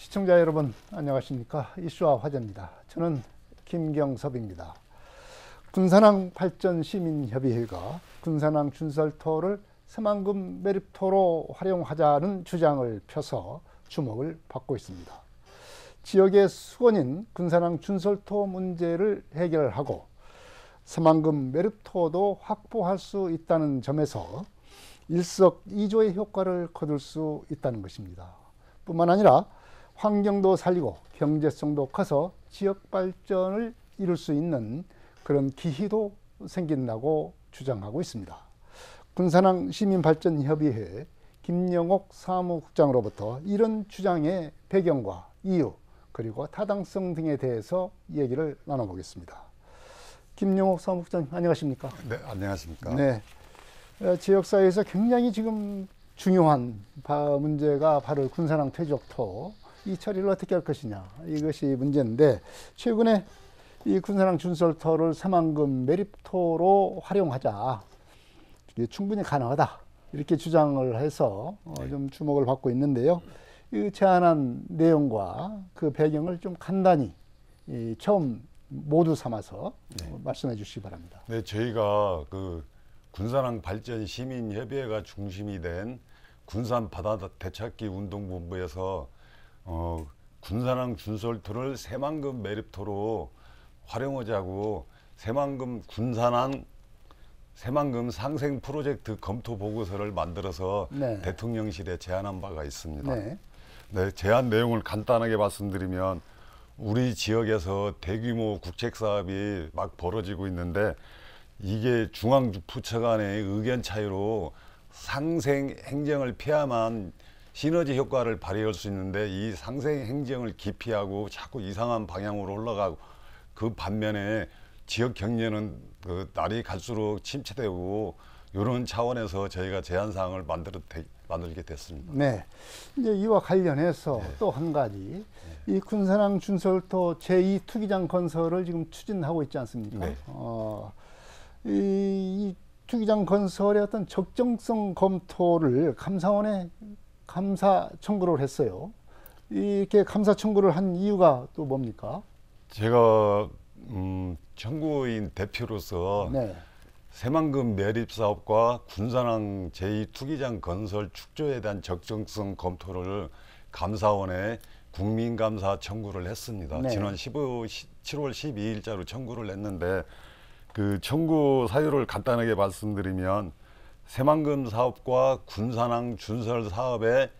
시청자 여러분 안녕하십니까. 이슈와 화제입니다. 저는 김경섭입니다. 군산항 발전시민협의회가 군산항 준설토를 새만금 매립토로 활용하자는 주장을 펴서 주목을 받고 있습니다. 지역의 수건인 군산항 준설토 문제를 해결하고 새만금 매립토도 확보할 수 있다는 점에서 일석이조의 효과를 거둘 수 있다는 것입니다. 뿐만 아니라 환경도 살리고 경제성도 커서 지역 발전을 이룰 수 있는 그런 기회도 생긴다고 주장하고 있습니다. 군산항 시민발전협의회 김영옥 사무국장으로부터 이런 주장의 배경과 이유 그리고 타당성 등에 대해서 얘기를 나눠보겠습니다. 김영옥 사무국장 안녕하십니까? 네, 안녕하십니까? 네, 지역사회에서 굉장히 지금 중요한 문제가 바로 군산항 퇴적토 이 처리를 어떻게 할 것이냐 이것이 문제인데, 최근에 이 군산항 준설토를 새만금 매립토로 활용하자, 이게 충분히 가능하다 이렇게 주장을 해서 좀 주목을 받고 있는데요. 이 제안한 내용과 그 배경을 좀 간단히 처음 모두 삼아서 말씀해 주시기 바랍니다. 네, 저희가 그 군산항 발전 시민협의회가 중심이 된 군산 바다 되찾기 운동본부에서 군산항 준설토를 새만금 매립토로 활용하자고 새만금 상생 프로젝트 검토 보고서를 만들어서 네. 대통령실에 제안한 바가 있습니다. 네. 네, 제안 내용을 간단하게 말씀드리면, 우리 지역에서 대규모 국책 사업이 막 벌어지고 있는데 이게 중앙부처 간의 의견 차이로 상생 행정을 피하면 시너지 효과를 발휘할 수 있는데, 이 상생 행정을 기피하고 자꾸 이상한 방향으로 올라가고, 그 반면에 지역 경제는 그 날이 갈수록 침체되고, 이런 차원에서 저희가 제안 사항을 만들게 됐습니다. 네. 이제 이와 관련해서 또 한 가지, 이 군산항 준설토 제2 투기장 건설을 지금 추진하고 있지 않습니까? 네. 이 투기장 건설의 어떤 적정성 검토를 감사원에 감사 청구를 했어요. 이렇게 감사 청구를 한 이유가 또 뭡니까? 제가 청구인 대표로서 네. 새만금 매립 사업과 군산항 제2 투기장 건설 축조에 대한 적정성 검토를 감사원에 국민감사 청구를 했습니다. 네. 지난 7월 12일자로 청구를 했는데, 그 청구 사유를 간단하게 말씀드리면, 새만금 사업과 군산항 준설 사업의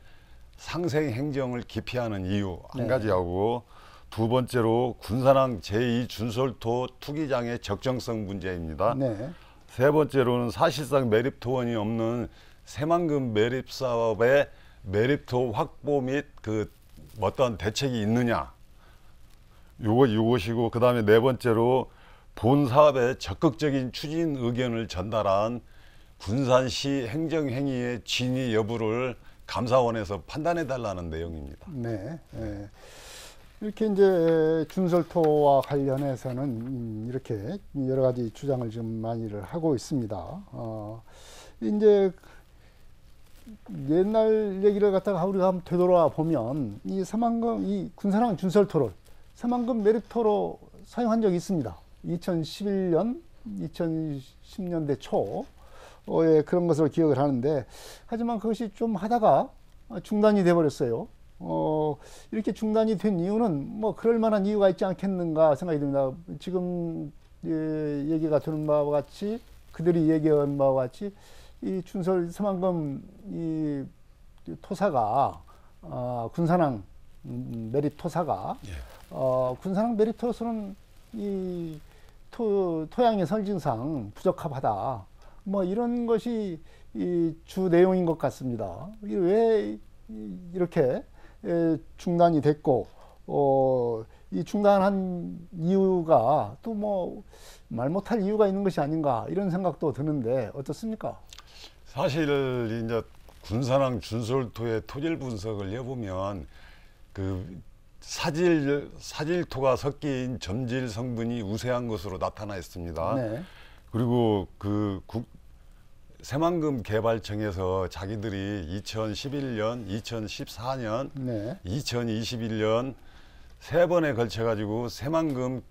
상생 행정을 기피하는 이유 한 가지하고, 두 번째로 군산항 제2 준설토 투기장의 적정성 문제입니다. 네. 세 번째로는 사실상 매립토원이 없는 새만금 매립 사업의 매립토 확보 및 그 어떤 대책이 있느냐, 요것이고, 그 다음에 네 번째로 본 사업의 적극적인 추진 의견을 전달한 군산시 행정행위의 진위 여부를 감사원에서 판단해 달라는 내용입니다. 네. 네. 이렇게 이제 준설토와 관련해서는 이렇게 여러 가지 주장을 좀 많이를 하고 있습니다. 이제 옛날 얘기를 갖다가 우리가 한번 되돌아 보면, 이 군산항 준설토를 새만금 매립토로 사용한 적이 있습니다. 2011년, 2010년대 초에 그런 것으로 기억을 하는데, 하지만 그것이 좀 하다가 중단이 돼 버렸어요. 이렇게 중단이 된 이유는 뭐 그럴 만한 이유가 있지 않겠는가 생각이 듭니다. 지금 얘기가 드는 바와 같이, 그들이 얘기한 바와 같이, 이 준설 새만금 이 토사가 군산항 매립 토사가 군산항 매립 토로서는 이 토양의 설정상 부적합하다, 뭐 이런 것이 이 주 내용인 것 같습니다. 왜 이렇게 중단이 됐고, 이 중단한 이유가 또 뭐 말 못할 이유가 있는 것이 아닌가 이런 생각도 드는데 어떻습니까? 사실 이제 군산항 준설토의 토질 분석을 해보면, 그 사질토가 섞인 점질 성분이 우세한 것으로 나타나 있습니다. 네. 그리고 새만금 개발청에서 자기들이 2011년, 2014년, 네. 2021년 세 번에 걸쳐 가지고 새만금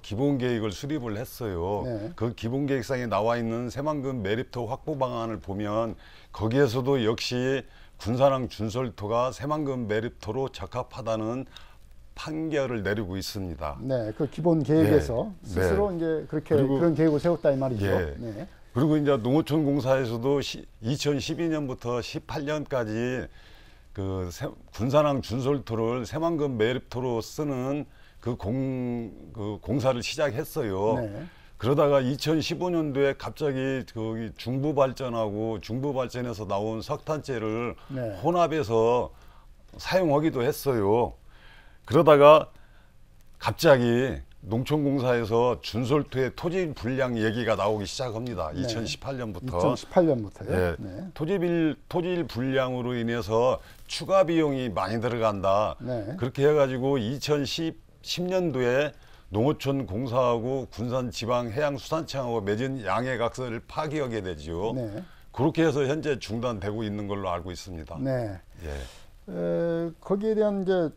기본 계획을 수립을 했어요. 네. 그 기본 계획상에 나와 있는 새만금 매립토 확보 방안을 보면 거기에서도 역시 군산항 준설토가 새만금 매립토로 적합하다는 판결을 내리고 있습니다. 네, 그 기본 계획에서 네. 스스로 네. 이제 그렇게 그리고- 그런 계획을 세웠다 이 말이죠. 예. 네. 그리고 이제 농어촌 공사에서도 2012년부터 18년까지 그 군산항 준설토를 새만금 매립토로 쓰는 그 공사를 시작했어요. 네. 그러다가 2015년도에 갑자기 거기 중부발전하고 중부발전에서 나온 석탄재를 네. 혼합해서 사용하기도 했어요. 그러다가 갑자기 농촌공사에서 준설토의 토지 분량 얘기가 나오기 시작합니다. 네. 2018년부터. 2018년부터요. 예, 네. 토지 분량으로 인해서 추가 비용이 많이 들어간다. 네. 그렇게 해가지고 2010년도에 농어촌 공사하고 군산지방해양수산청하고 맺은 양해각서를 파기하게 되죠. 네. 그렇게 해서 현재 중단되고 있는 걸로 알고 있습니다. 네. 예. 거기에 대한 이제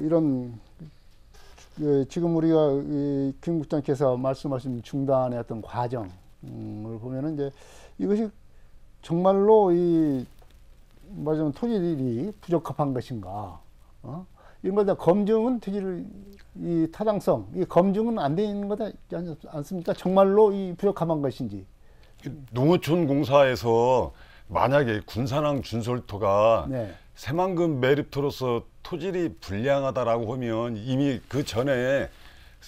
이런 지금 우리가 김 국장께서 말씀하신 중단의 어떤 과정을 보면은 이제 이것이 정말로 말하자면 토지들이 부적합한 것인가, 이런 걸 다 검증은 토지를 이 타당성, 이 검증은 안 돼 있는 거다 않습니까? 정말로 이 부적합한 것인지. 농어촌 공사에서 만약에 군산항 준설토가 네. 새만금 매립토로서 토질이 불량하다라고 하면 이미 그 전에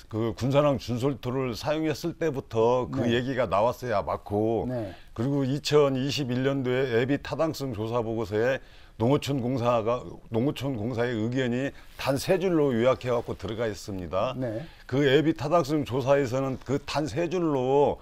그 군산항 준설토를 사용했을 때부터 그 네. 얘기가 나왔어야 맞고, 네. 그리고 2021년도에 애비 타당성 조사 보고서에 농어촌 공사의 의견이 단 세 줄로 요약해 갖고 들어가 있습니다. 네. 그 애비 타당성 조사에서는 그 단 세 줄로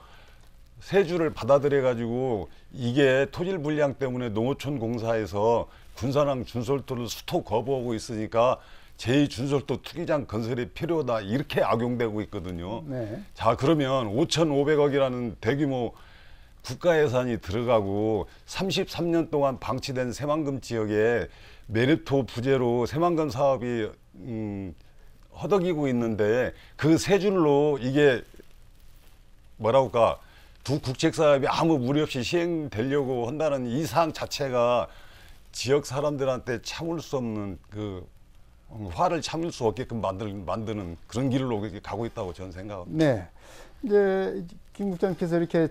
세 줄을 받아들여 가지고 이게 토질 불량 때문에 농어촌 공사에서 군산항 준설토를 수토 거부하고 있으니까 제2준설토 투기장 건설이 필요하다, 이렇게 악용되고 있거든요. 네. 자, 그러면 5,500억이라는 대규모 국가 예산이 들어가고 33년 동안 방치된 새만금 지역에 매립토 부재로 새만금 사업이 허덕이고 있는데 그 세 줄로 이게 뭐라고 할까, 두 국책 사업이 아무 무리 없이 시행되려고 한다는 이 사항 자체가 지역 사람들한테 참을 수 없는 그 화를 참을 수 없게끔 만드는 그런 길로 가고 있다고 저는 생각합니다. 네. 이제 김 국장께서 이렇게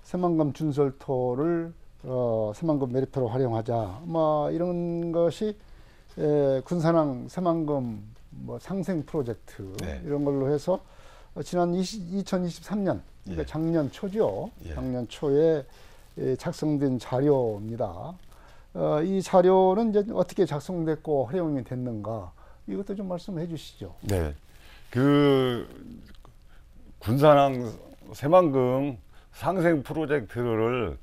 새만금 준설토를 새만금 매립토로 활용하자, 이런 것이 군산항 새만금 상생 프로젝트, 네. 이런 걸로 해서 지난 2023년, 그러니까 예. 작년 초죠. 예. 작년 초에 작성된 자료입니다. 이 자료는 이제 어떻게 작성됐고 활용이 됐는가, 이것도 좀 말씀해 주시죠. 네. 그 군산항 새만금 상생 프로젝트를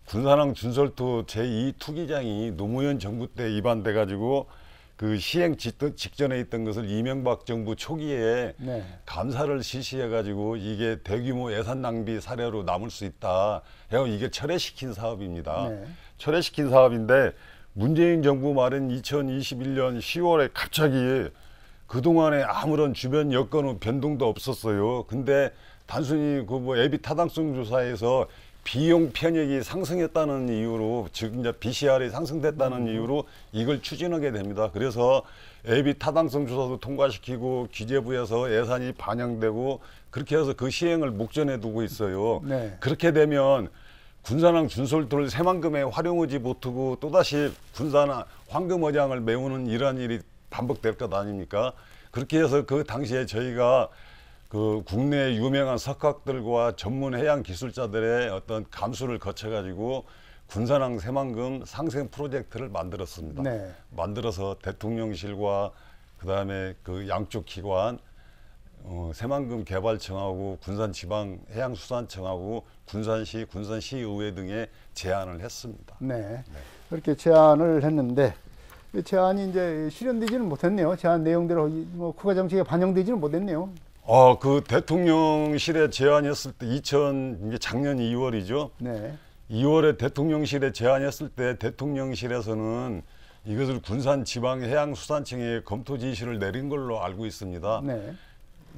군산항 준설토 제2 투기장이 노무현 정부 때 입안돼 가지고 그 시행 직전에 있던 것을 이명박 정부 초기에 네. 감사를 실시해 가지고 이게 대규모 예산 낭비 사례로 남을 수 있다 해서 이게 철회시킨 사업입니다. 네. 철회시킨 사업인데 문재인 정부 말인 2021년 10월에 갑자기 그동안에 아무런 주변 여건 변동도 없었어요. 근데 단순히 그 애비 타당성 조사에서 비용 편익이 상승했다는 이유로, 즉 이제 BCR이 상승됐다는 이유로 이걸 추진하게 됩니다. 그래서 애비 타당성 조사도 통과시키고 기재부에서 예산이 반영되고 그렇게 해서 그 시행을 목전에 두고 있어요. 네. 그렇게 되면 군산항 준설토를 새만금에 활용하지 못하고 또다시 군산 황금어장을 메우는 이러한 일이 반복될 것 아닙니까? 그렇게 해서 그 당시에 저희가 그 국내 유명한 석학들과 전문 해양 기술자들의 어떤 감수를 거쳐가지고 군산항 새만금 상생 프로젝트를 만들었습니다. 네. 만들어서 대통령실과 그다음에 그 양쪽 기관, 새만금 개발청하고 군산지방해양수산청하고 군산시, 군산시의회 등에 제안을 했습니다. 네. 그렇게 제안을 했는데 이 제안이 이제 실현되지는 못했네요. 제안 내용대로 국가 정책에 반영되지는 못했네요. 그 대통령실에 제안했을 때 이게 작년 2월이죠. 네. 2월에 대통령실에 제안했을 때 대통령실에서는 이것을 군산지방해양수산청에 검토 지시를 내린 걸로 알고 있습니다. 네.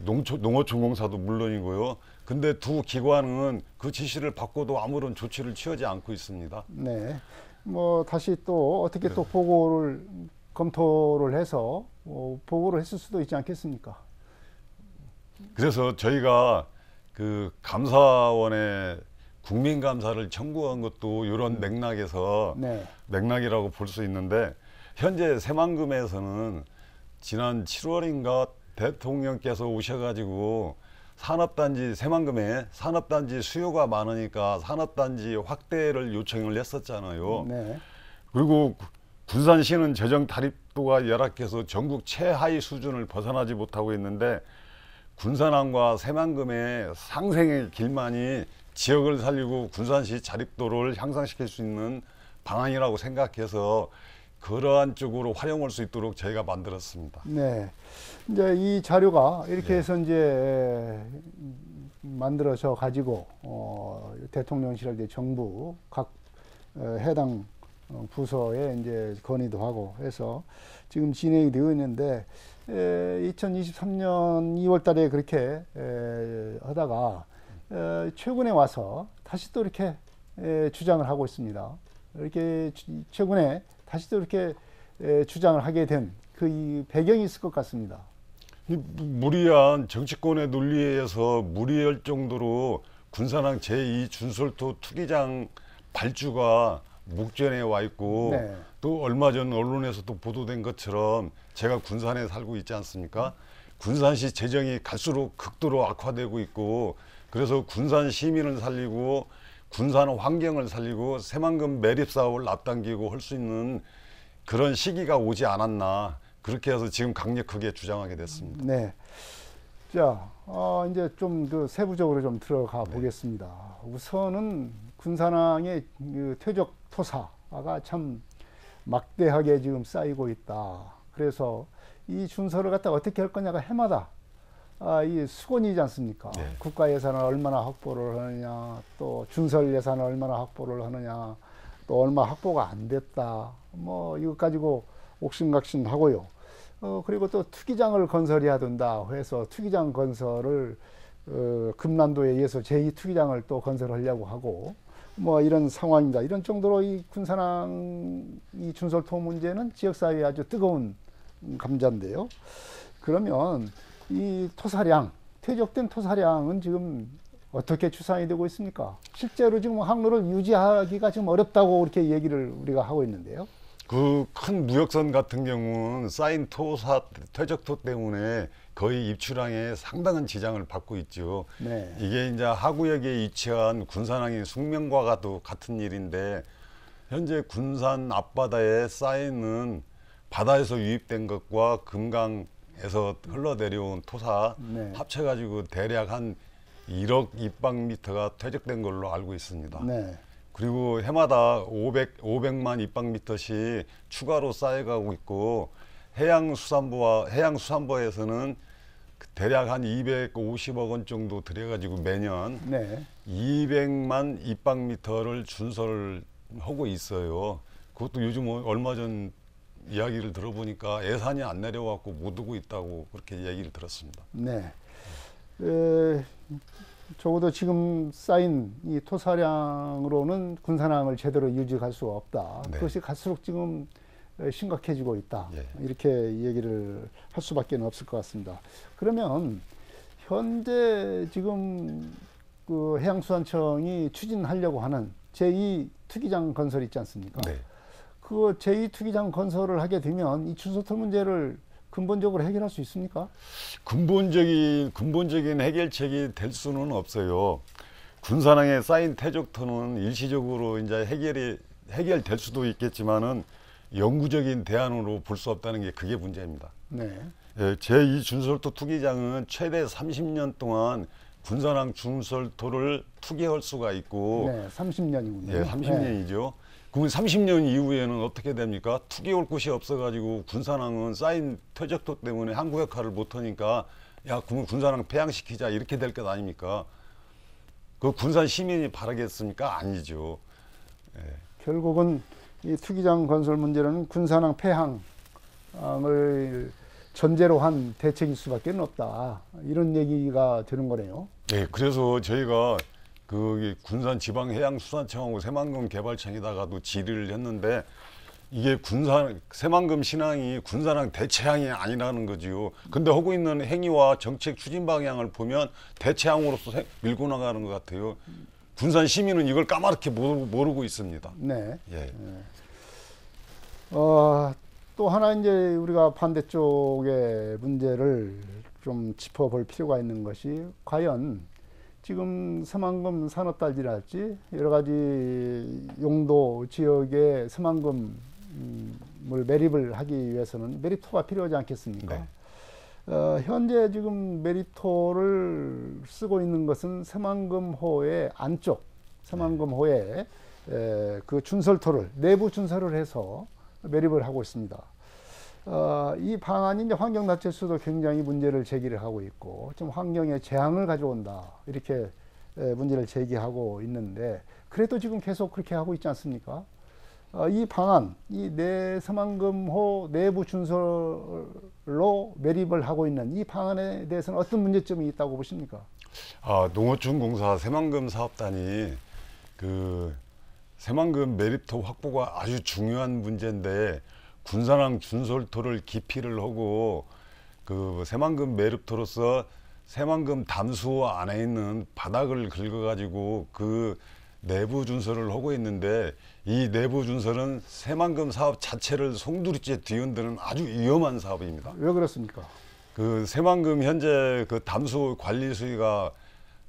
농어촌공사도 물론이고요. 근데 두 기관은 그 지시를 받고도 아무런 조치를 취하지 않고 있습니다. 네. 뭐 다시 또 어떻게 또 보고를 검토를 해서 보고를 했을 수도 있지 않겠습니까? 그래서 저희가 그 감사원에 국민감사를 청구한 것도 이런 맥락에서 네. 맥락이라고 볼 수 있는데, 현재 새만금에서는 지난 7월인가 대통령께서 오셔가지고 산업단지, 새만금에 산업단지 수요가 많으니까 산업단지 확대를 요청을 했었잖아요. 네. 그리고 군산시는 재정 타립도가 열악해서 전국 최하위 수준을 벗어나지 못하고 있는데, 군산항과 새만금의 상생의 길만이 지역을 살리고 군산시 자립도를 향상시킬 수 있는 방안이라고 생각해서 그러한 쪽으로 활용할 수 있도록 저희가 만들었습니다. 네. 이제 이 자료가 이렇게 네. 해서 이제 만들어져 가지고 대통령실하고 정부 각 해당 부서에 이제 건의도 하고 해서 지금 진행이 되어 있는데 2023년 2월 달에 그렇게 하다가 최근에 와서 다시 또 이렇게 주장을 하고 있습니다. 이렇게 최근에 다시 또 이렇게 주장을 하게 된 그 배경이 있을 것 같습니다. 무리한 정치권의 논리에 의해서 무리할 정도로 군산항 제2 준설토 투기장 발주가 목전에 와 있고, 네. 또 얼마 전 언론에서도 보도된 것처럼 제가 군산에 살고 있지 않습니까? 군산시 재정이 갈수록 극도로 악화되고 있고, 그래서 군산 시민을 살리고 군산 환경을 살리고 새만금 매립 사업을 앞당기고 할 수 있는 그런 시기가 오지 않았나, 그렇게 해서 지금 강력하게 주장하게 됐습니다. 네. 자, 이제 좀 그 세부적으로 좀 들어가 네. 보겠습니다. 우선은 군산항의 그 퇴적 토사가 참 막대하게 지금 쌓이고 있다. 그래서 이 준설을 갖다가 어떻게 할 거냐가 해마다 이 수건이지 않습니까? 네. 국가 예산을 얼마나 확보를 하느냐, 또 준설 예산을 얼마나 확보를 하느냐, 또 얼마 확보가 안 됐다. 뭐 이것 가지고 옥신각신 하고요. 그리고 또 투기장을 건설해야 된다 해서 투기장 건설을 금남도에 의해서 제2 투기장을 또 건설하려고 하고 뭐 이런 상황입니다. 이런 정도로 이 군산항 이 준설토 문제는 지역사회에 아주 뜨거운 감자인데요. 그러면 이 토사량, 퇴적된 토사량은 지금 어떻게 추산이 되고 있습니까? 실제로 지금 항로를 유지하기가 지금 어렵다고 이렇게 얘기를 우리가 하고 있는데요. 그 큰 무역선 같은 경우는 쌓인 퇴적토 때문에 거의 입출항에 상당한 지장을 받고 있죠. 네. 이게 이제 하구역에 위치한 군산항의 숙명과 같은 일인데, 현재 군산 앞바다에 쌓이는 바다에서 유입된 것과 금강에서 흘러내려온 토사 네. 합쳐가지고 대략 한 1억 입방미터가 퇴적된 걸로 알고 있습니다. 네. 그리고 해마다 500만 입방미터씩 추가로 쌓여가고 있고, 해양수산부에서는 대략 한 250억 원 정도 들여가지고 매년 네. 200만 입방미터를 준설을 하고 있어요. 그것도 요즘 얼마 전 이야기를 들어보니까 예산이 안 내려왔고 못 오고 있다고 그렇게 얘기를 들었습니다. 네. 적어도 지금 쌓인 이 토사량으로는 군산항을 제대로 유지할 수 없다. 네. 그것이 갈수록 지금 심각해지고 있다. 예. 이렇게 얘기를 할 수밖에 없을 것 같습니다. 그러면 현재 지금 그 해양수산청이 추진하려고 하는 제2 투기장 건설 있지 않습니까? 네. 그 제2 투기장 건설을 하게 되면 이 준설토 문제를 근본적으로 해결할 수 있습니까? 근본적인 해결책이 될 수는 없어요. 군산항에 쌓인 퇴적토는 일시적으로 이제 해결될 수도 있겠지만은 영구적인 대안으로 볼 수 없다는 게 그게 문제입니다. 네. 예, 제2 준설토 투기장은 최대 30년 동안 군산항 준설토를 투기할 수가 있고, 네, 30년이군요. 예, 30년이죠. 그러면 30년 이후에는 어떻게 됩니까? 투기할 곳이 없어가지고 군산항은 쌓인 퇴적토 때문에 항구 역할을 못하니까 야, 그러면 군산항 폐항시키자 이렇게 될 것 아닙니까? 그 군산 시민이 바라겠습니까? 아니죠. 결국은 이 투기장 건설 문제는 군산항 폐항을 전제로 한 대책일 수밖에 없다. 이런 얘기가 되는 거네요. 네, 그래서 저희가 그 군산 지방해양수산청하고 새만금 개발청에다가도 질의를 했는데 이게 새만금 신항이 군산항 대체항이 아니라는 거지요. 근데 하고 있는 행위와 정책 추진 방향을 보면 대체항으로서 밀고 나가는 것 같아요. 군산 시민은 이걸 까맣게 모르고 있습니다. 네. 예. 또 하나 이제 우리가 반대쪽의 문제를 좀 짚어볼 필요가 있는 것이 과연 지금 새만금 산업단지랄지 여러 가지 용도 지역의 새만금을 매립을 하기 위해서는 메리토가 필요하지 않겠습니까? 네. 현재 지금 메리토를 쓰고 있는 것은 새만금호의 안쪽, 새만금호의 그 준설토를 내부 준설을 해서 매립을 하고 있습니다. 이 방안이 이제 환경단체에서도 굉장히 문제를 제기를 하고 있고 좀 환경에 재앙을 가져온다 이렇게 문제를 제기하고 있는데 그래도 지금 계속 그렇게 하고 있지 않습니까? 이 방안, 이 새만금호 내부 준설로 매립을 하고 있는 이 방안에 대해서는 어떤 문제점이 있다고 보십니까? 농어촌공사 새만금 사업단이 그 새만금 매립토 확보가 아주 중요한 문제인데 군산항 준설토를 기피를 하고 그 새만금 매립토로서 새만금 담수호 안에 있는 바닥을 긁어가지고 그 내부 준설을 하고 있는데 이 내부 준설은 새만금 사업 자체를 송두리째 뒤흔드는 아주 위험한 사업입니다. 왜 그렇습니까? 그 새만금 현재 그 담수 관리 수위가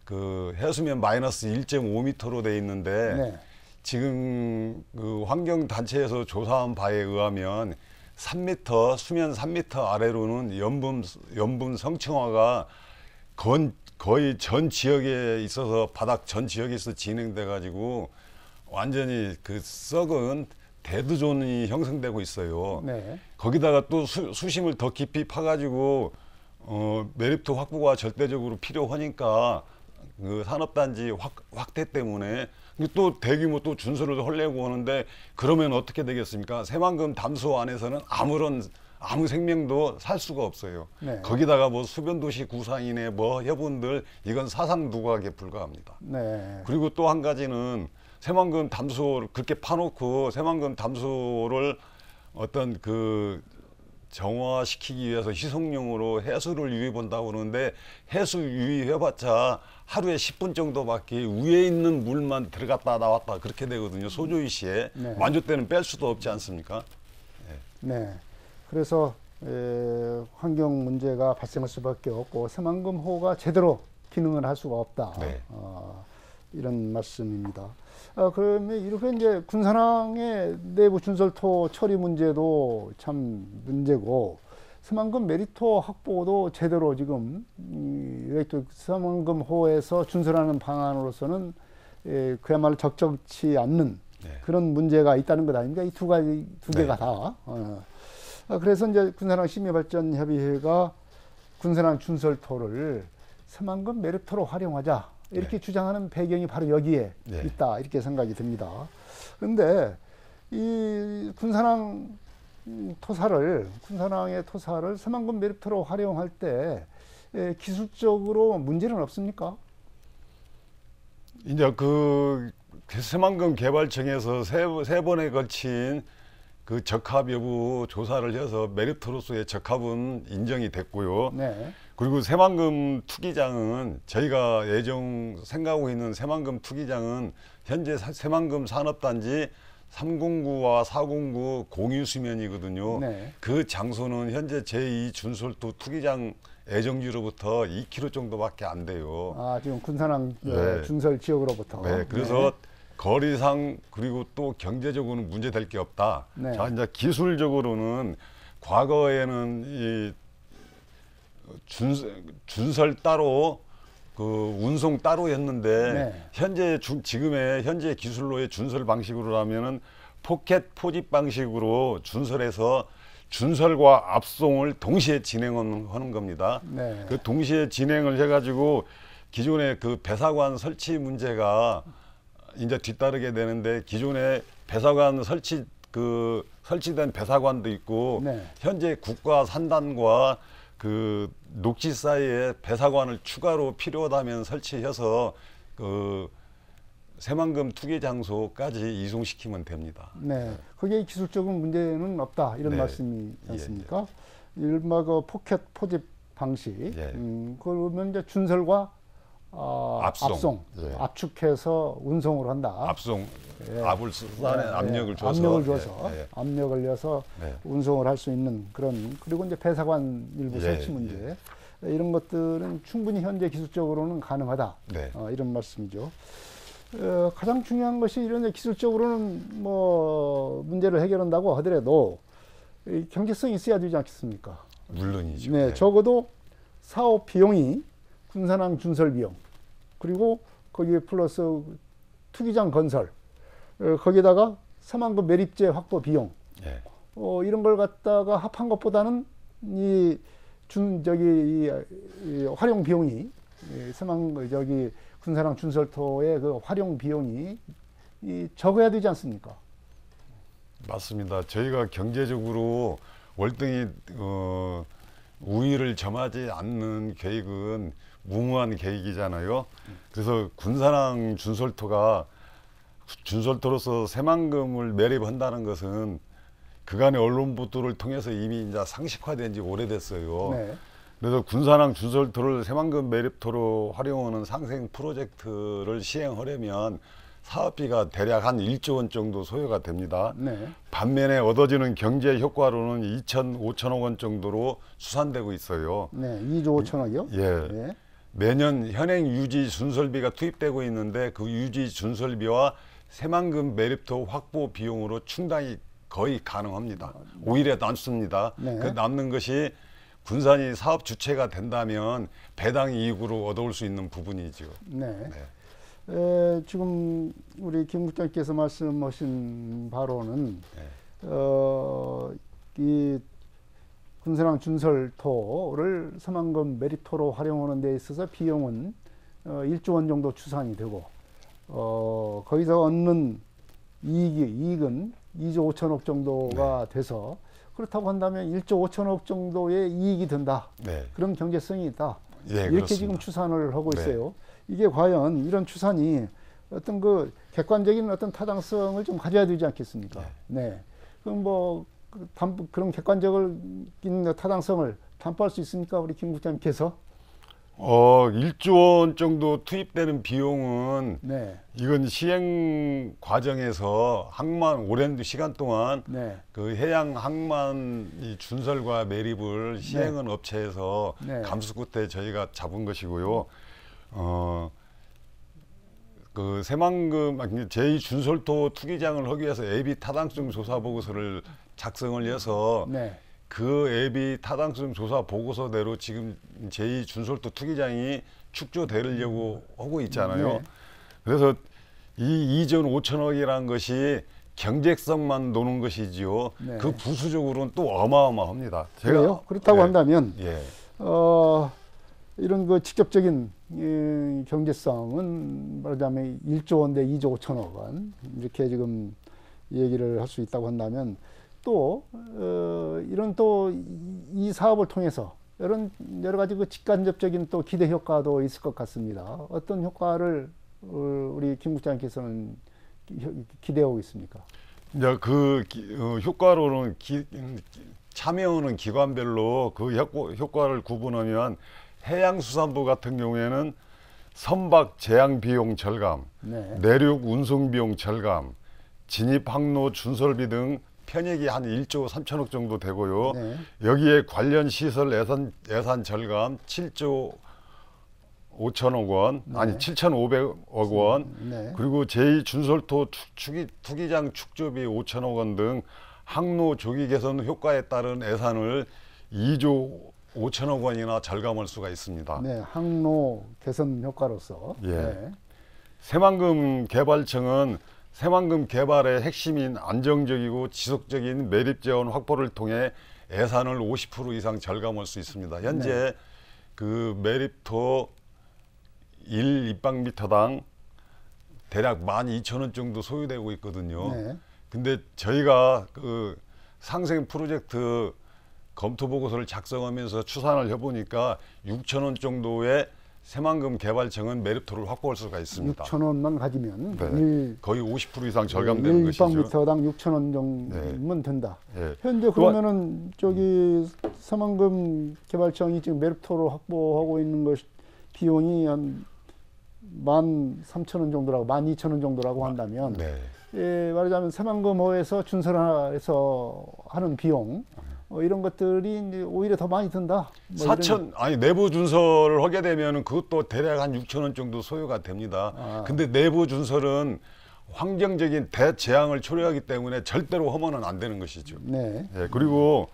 그 해수면 마이너스 1.5m로 돼 있는데 네. 지금 그 환경단체에서 조사한 바에 의하면 3m, 수면 3m 아래로는 염분 성층화가 거의 전 지역에 있어서 바닥 전 지역에서 진행돼 가지고 완전히 그 썩은 데드존이 형성되고 있어요. 네. 거기다가 또 수심을 더 깊이 파가지고 매립토 확보가 절대적으로 필요하니까 그 산업단지 확대 때문에 또 대규모 또 준설을 하려고 하는데 그러면 어떻게 되겠습니까? 새만금 담수호 안에서는 아무 생명도 살 수가 없어요. 네. 거기다가 뭐 수변도시 구상이네 뭐 해분들 이건 사상 누각에 불과합니다. 네. 그리고 또 한 가지는 새만금 담수호를 그렇게 파놓고 새만금 담수호를 어떤 그 정화시키기 위해서 희석용으로 해수를 유입한다고 그러는데 해수 유입해봤자 하루에 10분 정도밖에 위에 있는 물만 들어갔다 나왔다 그렇게 되거든요. 소조위 시에 네. 만조 때는 뺄 수도 없지 않습니까? 네. 그래서 환경 문제가 발생할 수밖에 없고 새만금호가 제대로 기능을 할 수가 없다. 네. 이런 말씀입니다. 그러면 이렇게 이제 군산항의 내부 준설토 처리 문제도 참 문제고 새만금 메리토 확보도 제대로 지금 새만금호에서 준설하는 방안으로서는 그야말로 적절치 않는 네. 그런 문제가 있다는 것 아닙니까? 이 두 개가 네. 다. 그래서 이제 군산항 심의발전협의회가 군산항 준설토를 새만금 메리토로 활용하자 이렇게 네. 주장하는 배경이 바로 여기에 네. 있다 이렇게 생각이 듭니다. 그런데 이 군산항의 토사를 새만금 메리토로 활용할 때 기술적으로 문제는 없습니까? 이제 그 새만금 개발청에서 세 번에 걸친 그 적합 여부 조사를 해서 메리토로서의 적합은 인정이 됐고요. 네. 그리고 새만금 투기장은 저희가 생각하고 있는 새만금 투기장은 현재 새만금 산업단지 309와 409 공유 수면이거든요. 네. 그 장소는 현재 제2 준설토 투기장 애정지로부터 2km 정도밖에 안 돼요. 지금 군산항 네. 준설 지역으로부터. 네, 그래서 거리상 그리고 또 경제적으로는 문제될 게 없다. 네. 자, 이제 기술적으로는 과거에는 이 준설 따로 그 운송 따로 했는데 네. 지금의 현재 기술로의 준설 방식으로 하면은 포켓 포집 방식으로 준설해서 준설과 압송을 동시에 진행하는 겁니다. 네. 그 동시에 진행을 해가지고 기존의 그 배사관 설치 문제가 이제 뒤따르게 되는데, 기존에 배사관 설치된 배사관도 있고, 네. 현재 국가 산단과 그 녹지 사이에 배사관을 추가로 필요하다면 설치해서 그 새만금 투기 장소까지 이송시키면 됩니다. 네. 거기에 기술적인 문제는 없다, 이런 네. 말씀이지 않습니까? 이른바 그 포켓 포집 방식. 예. 그러면 이제 준설과 압송. 예. 압축해서 운송을 한다. 압송, 예. 압을 쏟아내 압력을 줘서, 압력을 줘서 예, 예. 압력을 줘서 네. 운송을 할 수 있는 그런, 그리고 이제 배사관 일부 예, 설치 문제, 이런 것들은 충분히 현재 기술적으로는 가능하다. 네. 이런 말씀이죠. 가장 중요한 것이 이런 이제 기술적으로는 뭐 문제를 해결한다고 하더라도 이 경제성이 있어야 되지 않겠습니까? 물론이죠. 네, 예. 적어도 사업 비용이 군산항 준설 비용, 그리고 거기에 플러스 투기장 건설, 거기다가 새만금 매립제 확보 비용, 예. 이런 걸 갖다가 합한 것보다는 이 활용 비용이, 군산항 준설토의 그 활용 비용이 적어야 되지 않습니까? 맞습니다. 저희가 경제적으로 월등히 우위를 점하지 않는 계획은 무모한 계획이잖아요. 그래서 군산항 준설토로서 새만금을 매립한다는 것은 그간의 언론 보도를 통해서 이미 이제 상식화된 지 오래됐어요. 네. 그래서 군산항 준설토를 새만금 매립토로 활용하는 상생 프로젝트를 시행하려면 사업비가 대략 한 1조 원 정도 소요가 됩니다. 네. 반면에 얻어지는 경제 효과로는 5천억 원 정도로 수산되고 있어요. 네. 2조 5천억이요? 예. 네. 매년 현행 유지 준설비가 투입되고 있는데, 그 유지 준설비와 새만금 매립토 확보 비용으로 충당이 거의 가능합니다. 오히려 남습니다. 네. 그 남는 것이 군산이 사업 주체가 된다면 배당 이익으로 얻어올 수 있는 부분이죠. 네. 네. 지금 우리 김 국장께서 말씀하신 바로는 네. 이 군산항 준설토를 새만금 매립토로 활용하는 데 있어서 비용은 1조 원 정도 추산이 되고, 거기서 얻는 이익은 2조 5천억 정도가 돼서, 그렇다고 한다면 1조 5천억 정도의 이익이 든다. 네. 그런 경제성이 있다. 예, 이렇게 그렇습니다. 지금 추산을 하고 네. 있어요. 이게 과연 이런 추산이 어떤 그 객관적인 어떤 타당성을 좀 가져야 되지 않겠습니까? 네. 그럼 뭐 그런 객관적인 타당성을 담보할 수 있습니까, 우리 김 국장님께서? 1조 원 정도 투입되는 비용은, 네. 이건 시행 과정에서 오랜 시간 동안 네. 그 해양 항만 이 준설과 매립을 시행한 업체에서 네. 감수 끝에 저희가 잡은 것이고요. 그 새만금 제2준설토 투기장을 하기 위해서 예비 타당성 조사 보고서를 작성을 해서, 네. 그 예비 타당성 조사 보고서대로 지금 제2준설토 투기장이 축조되려고 하고 있잖아요. 네. 그래서 이 2조 5천억이라는 것이 경제성만 노는 것이지요. 네. 그 부수적으로는 또 어마어마합니다. 그래요? 그렇다고 예, 한다면 예. 이런 그 직접적인 경제성은 말하자면 1조 원 대 2조 5천억 원, 이렇게 지금 얘기를 할 수 있다고 한다면, 또 이런 또 이 사업을 통해서 이런 여러 가지 그 직간접적인 또 기대 효과도 있을 것 같습니다. 어떤 효과를 우리 김 국장님께서는 기대하고 있습니까? 이제 그 효과로는 참여하는 기관별로 그 효과를 구분하면, 해양수산부 같은 경우에는 선박 제양 비용 절감, 네. 내륙 운송 비용 절감, 진입 항로 준설비 등 편익이 한 1조 3천억 정도 되고요. 네. 여기에 관련 시설 예산 절감 7조 5천억 원, 아니 7,500억 원, 네. 그리고 제2준설토 투기장 축조비 5천억 원 등 항로 조기 개선 효과에 따른 예산을 2조 5천억 원이나 절감할 수가 있습니다. 네, 항로 개선 효과로서. 예. 네. 새만금 개발청은 새만금 개발의 핵심인 안정적이고 지속적인 매립 재원 확보를 통해 예산을 50% 이상 절감할 수 있습니다. 현재 그 매립토 1 입방미터당 대략 12,000원 정도 소요되고 있거든요. 근데 저희가 그 상생 프로젝트 검토 보고서를 작성하면서 추산을 해보니까 6,000원 정도의 새만금 개발청은 매립토를 확보할 수가 있습니다. 6,000원만 가지면 거의 50% 이상 절감되는 것이죠. 1입방미터당 6,000원 정도면 된다. 현재 그러면은 저기 새만금 개발청이 지금 매립토를 확보하고 있는 것 비용이 한 13,000원 정도라고 12,000원 정도라고 한다면 말하자면 새만금호에서 준설에서 하는 비용 이런 것들이 이제 오히려 더 많이 든다. 아니 내부 준설을 하게 되면 그것도 대략 한 6,000원 정도 소요가 됩니다. 근데 내부 준설은 환경적인 대재앙을 초래하기 때문에 절대로 하면은 안 되는 것이죠. 그리고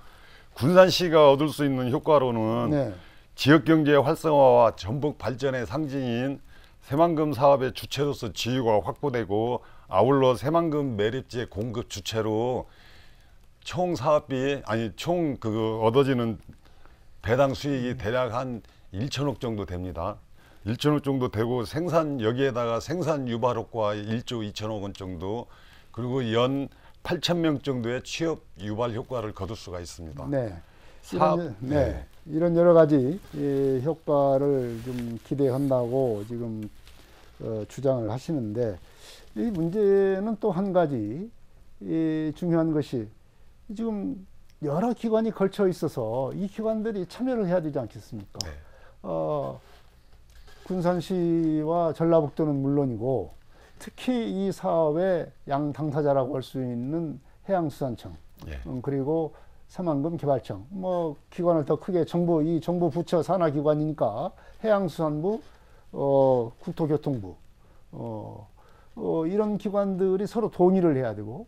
군산시가 얻을 수 있는 효과로는 지역 경제 활성화와 전북 발전의 상징인 새만금 사업의 주체로서 지위가 확보되고 아울러 새만금 매립지의 공급 주체로 총 사업비 총 얻어지는 배당 수익이 대략 한 1천억 정도 됩니다. 1천억 정도 되고 여기에다가 생산 유발 효과 1조 2천억 원 정도 그리고 연 8,000명 정도의 취업 유발 효과를 거둘 수가 있습니다. 이런 여러 가지 효과를 좀 기대한다고 지금 주장을 하시는데 이 문제는 또 한 가지 중요한 것이 지금 여러 기관이 걸쳐 있어서 이 기관들이 참여를 해야 되지 않겠습니까? 군산시와 전라북도는 물론이고 특히 이 사업의 양당사자라고 할 수 있는 해양수산청 그리고 새만금 개발청 기관을 더 크게 이 정부 부처 산하 기관이니까 해양수산부 국토교통부 이런 기관들이 서로 동의를 해야 되고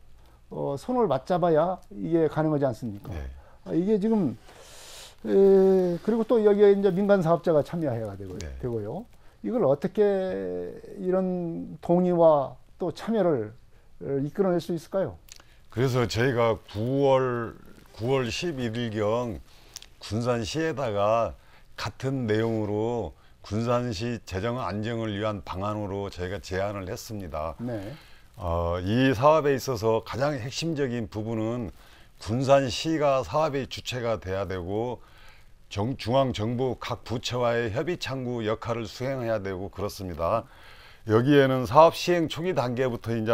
손을 맞잡아야 이게 가능하지 않습니까? 이게 지금 그리고 또 여기에 이제 민간 사업자가 참여해야 되고요. 이걸 어떻게 이런 동의와 또 참여를 이끌어낼 수 있을까요? 그래서 저희가 9월 11일경 군산시에다가 같은 내용으로 군산시 재정 안정을 위한 방안으로 저희가 제안을 했습니다. 이 사업에 있어서 가장 핵심적인 부분은 군산시가 사업의 주체가 돼야 되고 중앙정부 각 부처와의 협의 창구 역할을 수행해야 되고 그렇습니다. 여기에는 사업 시행 초기 단계부터 이제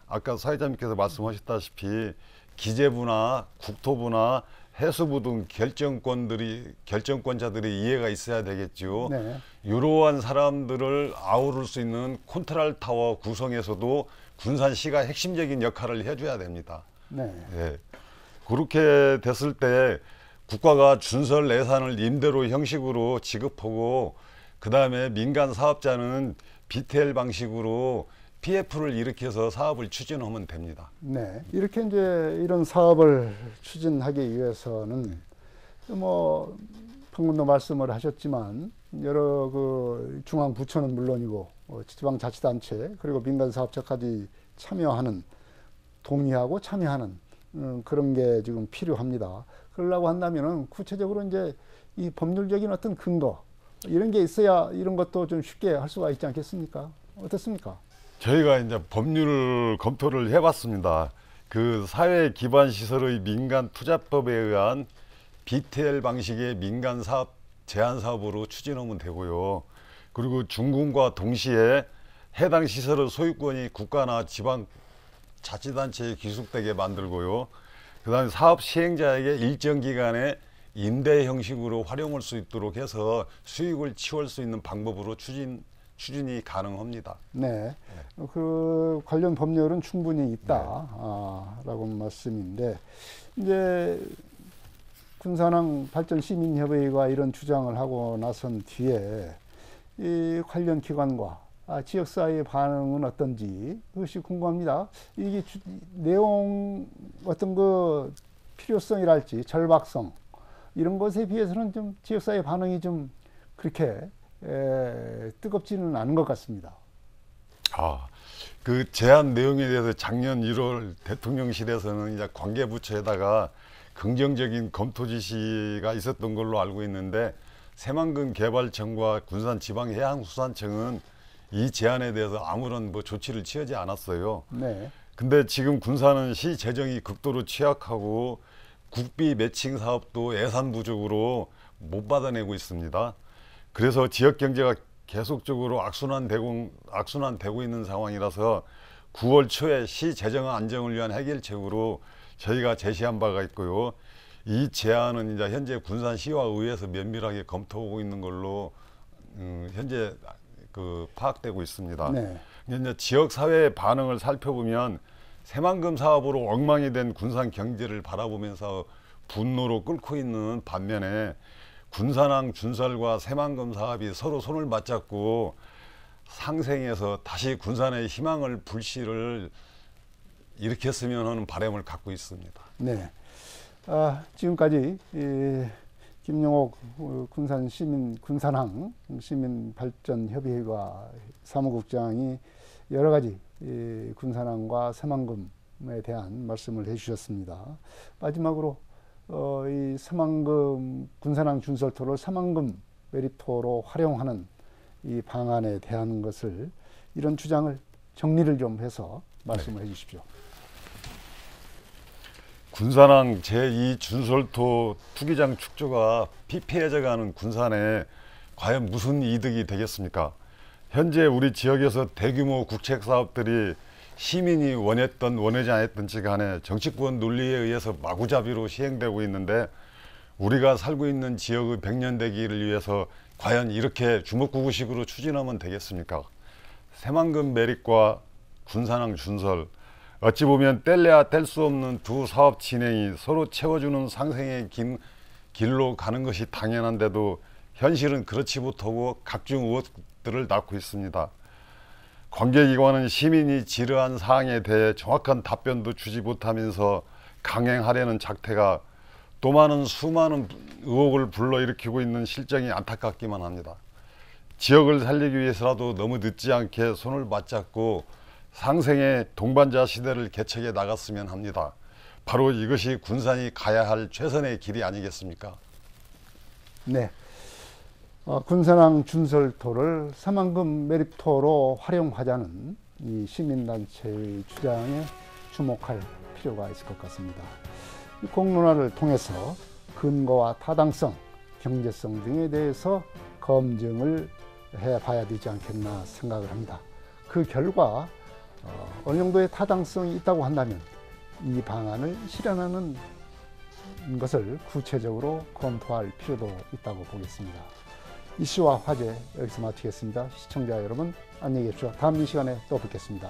아까 사회자님께서 말씀하셨다시피 기재부나 국토부나 해수부 등 결정권자들이 이해가 있어야 되겠죠. 이러한 사람들을 아우를 수 있는 컨트롤 타워 구성에서도 군산시가 핵심적인 역할을 해줘야 됩니다. 그렇게 됐을 때 국가가 준설 예산을 임대료 형식으로 지급하고 그 다음에 민간 사업자는 BTL 방식으로 PF를 일으켜서 사업을 추진하면 됩니다. 이렇게 이제 이런 사업을 추진하기 위해서는 방금도 말씀을 하셨지만 여러 그 중앙 부처는 물론이고 지방자치단체 그리고 민간 사업자까지 동의하고 참여하는 그런 게 지금 필요합니다. 그러려고 한다면은 구체적으로 이제 이 법률적인 어떤 근거 이런 게 있어야 이런 것도 좀 쉽게 할 수가 있지 않겠습니까? 어떻습니까? 저희가 이제 법률 검토를 해봤습니다. 그 사회 기반 시설의 민간 투자법에 의한 BTL 방식의 민간 사업 제한 사업으로 추진하면 되고요. 그리고 준공과 동시에 해당 시설의 소유권이 국가나 지방 자치단체에 귀속되게 만들고요. 그 다음에 사업 시행자에게 일정 기간에 임대 형식으로 활용할 수 있도록 해서 수익을 취할 수 있는 방법으로 추진이 가능합니다. 그 관련 법률은 충분히 있다라고 말씀인데 이제 군산항 발전시민협의회가 이런 주장을 하고 나선 뒤에 이 관련 기관과 지역사회의 반응은 어떤지 그것이 궁금합니다. 이게 내용 어떤 그 필요성이랄지 절박성 이런 것에 비해서는 좀 지역사회 반응이 좀 그렇게 뜨겁지는 않은 것 같습니다. 그 제안 내용에 대해서 작년 1월 대통령실에서는 이제 관계부처에다가 긍정적인 검토 지시가 있었던 걸로 알고 있는데 새만금 개발청과 군산지방해양수산청은 이 제안에 대해서 아무런 조치를 취하지 않았어요. 네. 근데 지금 군산은 시 재정이 극도로 취약하고 국비 매칭 사업도 예산 부족으로 못 받아내고 있습니다. 그래서 지역 경제가 계속적으로 악순환되고 있는 상황이라서 9월 초에 시 재정 안정을 위한 해결책으로 저희가 제시한 바가 있고요. 이 제안은 이제 현재 군산시와 의회에서 면밀하게 검토하고 있는 걸로 현재 파악되고 있습니다. 네. 이제 지역 사회의 반응을 살펴보면 새만금 사업으로 엉망이 된 군산 경제를 바라보면서 분노로 끓고 있는 반면에 군산항 준설과 새만금 사업이 서로 손을 맞잡고 상생해서 다시 군산의 희망을 불씨를 일으켰으면 하는 바람을 갖고 있습니다. 네. 지금까지 김용옥 군산항 시민발전협의회가 사무국장이 여러 가지 군산항과 새만금에 대한 말씀을 해주셨습니다. 마지막으로 이 새만금 군산항 준설토를 새만금 메리토로 활용하는 이 방안에 대한 것을 이런 주장을 정리를 좀 해서 말씀을 해주십시오. 군산항 제2준설토 투기장 축조가 피폐해져가는 군산에 과연 무슨 이득이 되겠습니까? 현재 우리 지역에서 대규모 국책 사업들이 시민이 원하지 않았든지 간에 정치권 논리에 의해서 마구잡이로 시행되고 있는데 우리가 살고 있는 지역의 백년대기를 위해서 과연 이렇게 주먹구구식으로 추진하면 되겠습니까? 새만금 매립과 군산항 준설, 어찌 보면 뗄래야 뗄 수 없는 두 사업 진행이 서로 채워주는 상생의 길로 가는 것이 당연한데도 현실은 그렇지 못하고 각종 의혹들을 낳고 있습니다. 관계기관은 시민이 질의한 사항에 대해 정확한 답변도 주지 못하면서 강행하려는 작태가 또 수많은 의혹을 불러일으키고 있는 실정이 안타깝기만 합니다. 지역을 살리기 위해서라도 너무 늦지 않게 손을 맞잡고 상생의 동반자 시대를 개척해 나갔으면 합니다. 바로 이것이 군산이 가야 할 최선의 길이 아니겠습니까? 네. 군산항 준설토를 새만금 매립토로 활용하자는 이 시민단체의 주장에 주목할 필요가 있을 것 같습니다. 이 공론화를 통해서 근거와 타당성, 경제성 등에 대해서 검증을 해봐야 되지 않겠나 생각을 합니다. 그 결과 어느 정도의 타당성이 있다고 한다면 이 방안을 실현하는 것을 구체적으로 검토할 필요도 있다고 보겠습니다. 이슈와 화제 여기서 마치겠습니다. 시청자 여러분 안녕히 계십시오. 다음 이 시간에 또 뵙겠습니다.